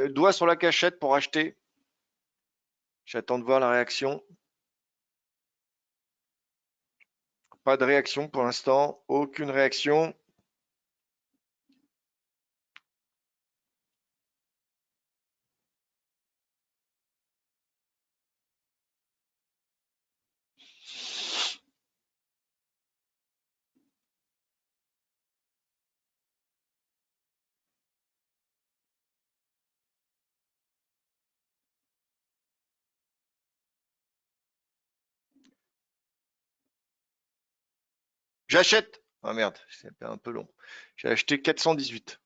doigt sur la cachette pour acheter. J'attends de voir la réaction. Pas de réaction pour l'instant. Aucune réaction. J'achète. Ah merde, c'est un peu long. J'ai acheté 418.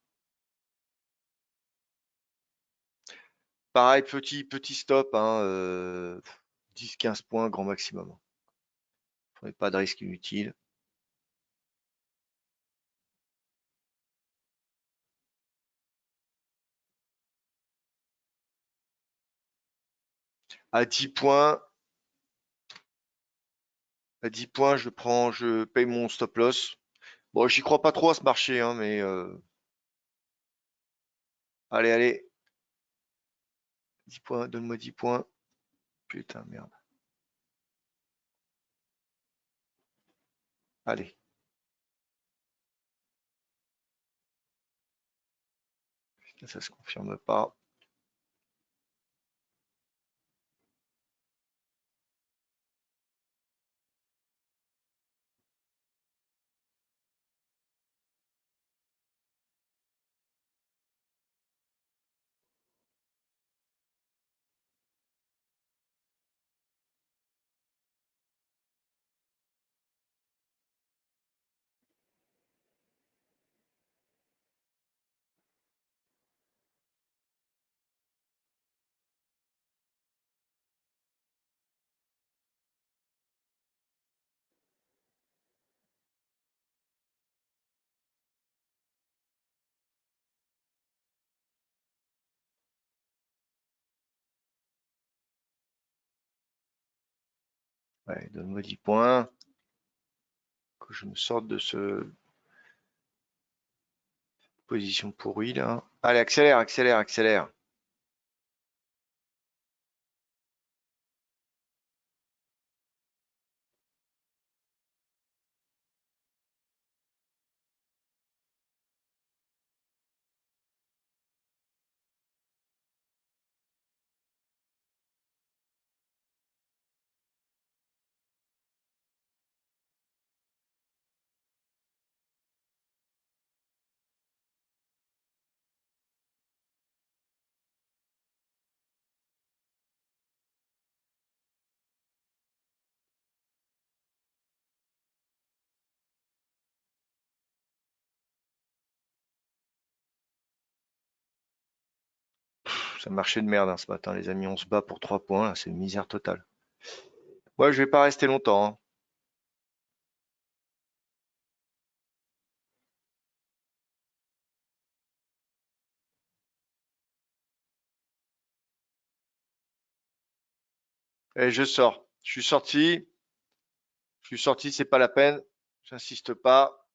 Pareil, petit stop, hein, 10-15 points grand maximum. Prenez pas de risque inutile. À 10 points, je paye mon stop loss. Bon, j'y crois pas trop à ce marché, hein, mais allez, allez. 10 points, donne-moi 10 points. Putain, merde. Allez. Ça se confirme pas. Ouais, donne-moi 10 points. Que je me sorte de ce position pourrie là. Allez, accélère, accélère, accélère. Ça marchait de merde hein, ce matin, les amis. On se bat pour 3 points. Là, c'est une misère totale. Ouais, je vais pas rester longtemps, hein. Et je sors. Je suis sorti, c'est pas la peine. J'insiste pas.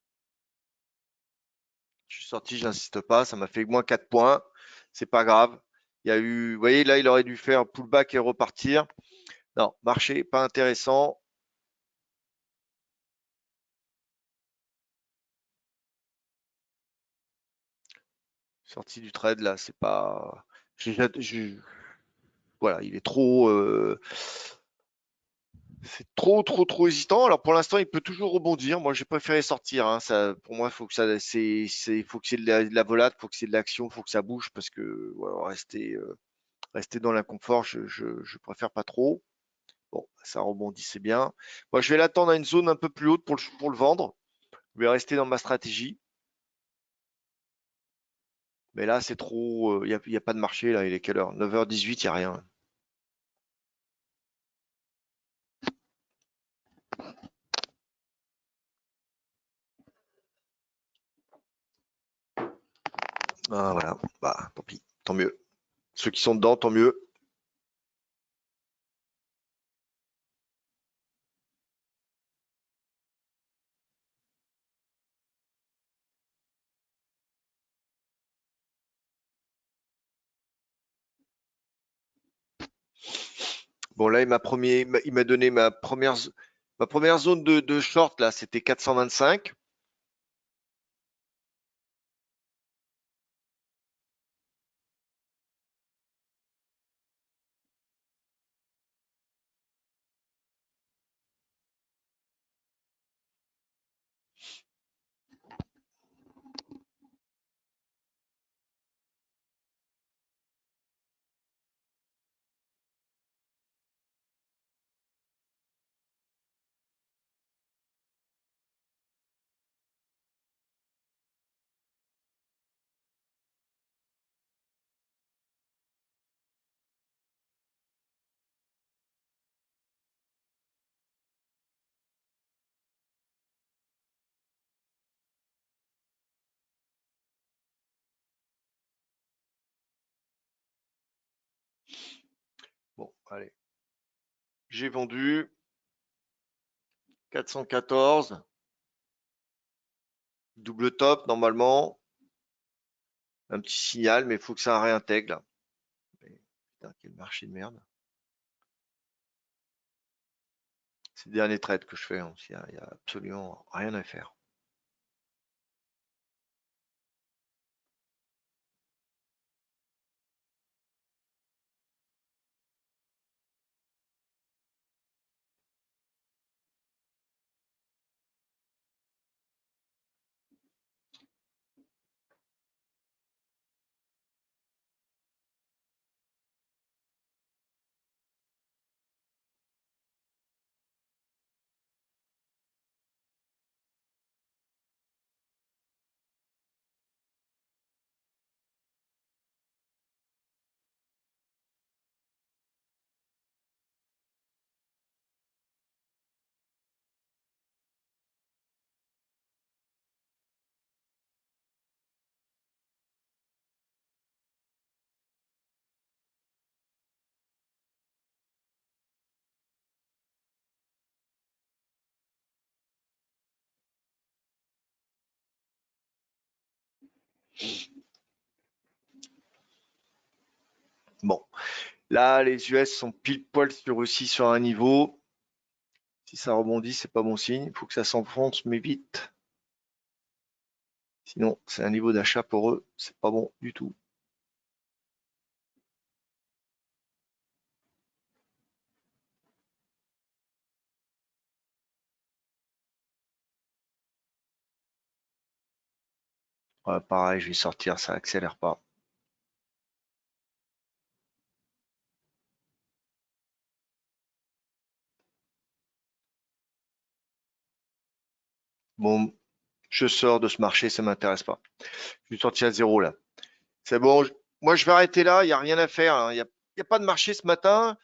Je suis sorti, j'insiste pas. Ça m'a fait moins 4 points. C'est pas grave. Il y a eu, vous voyez, là, il aurait dû faire pullback et repartir. Non, marché, pas intéressant. Sorti du trade, là, c'est pas. Voilà, il est trop. C'est trop hésitant. Alors pour l'instant, il peut toujours rebondir. Moi, j'ai préféré sortir, hein. Ça, pour moi, il faut que ça, faut que c'est de la volate, faut que c'est de l'action, faut que ça bouge parce que voilà, rester dans l'inconfort, je préfère pas trop. Bon, ça rebondit, c'est bien. Moi, je vais l'attendre à une zone un peu plus haute pour le vendre. Je vais rester dans ma stratégie. Mais là, c'est trop. Il y a pas de marché là. Il est quelle heure? 9h18, il n'y a rien. Ah, voilà. Bah, tant pis. Tant mieux. Ceux qui sont dedans, tant mieux. Bon, là, il m'a donné ma première zone de short, là, c'était 425. Bon, allez. J'ai vendu 414. Double top, normalement. Un petit signal, mais il faut que ça réintègre, là. Mais, putain, quel marché de merde. C'est le dernier trade que je fais, hein. Il y a absolument rien à faire. Bon, là, les US sont pile poil sur un niveau. Si ça rebondit, c'est pas bon signe. Il faut que ça s'enfonce, mais vite. Sinon, c'est un niveau d'achat pour eux. C'est pas bon du tout. Ouais, pareil, je vais sortir, ça accélère pas. Bon, je sors de ce marché, ça m'intéresse pas. Je suis sorti à zéro là. C'est bon. Moi, je vais arrêter là. Il n'y a rien à faire, hein. Il y a pas de marché ce matin.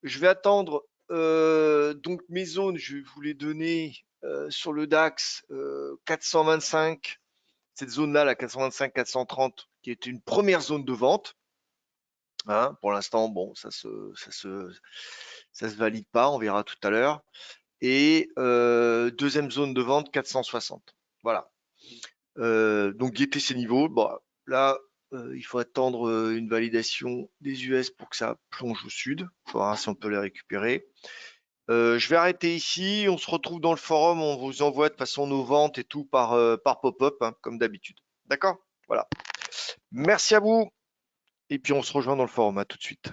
Je vais attendre. Donc, mes zones, je vais vous les donner sur le DAX 425. Cette zone-là, la 425-430, qui est une première zone de vente. Hein, pour l'instant, bon, ça se valide pas. On verra tout à l'heure. Et deuxième zone de vente 460. Voilà. Donc guetter ces niveaux. Bon, là, il faut attendre une validation des US pour que ça plonge au sud. Il faudra si on peut les récupérer. Je vais arrêter ici. On se retrouve dans le forum. On vous envoie de toute façon nos ventes et tout par pop-up, hein, comme d'habitude. D'accord? Voilà. Merci à vous. Et puis on se rejoint dans le forum. À tout de suite.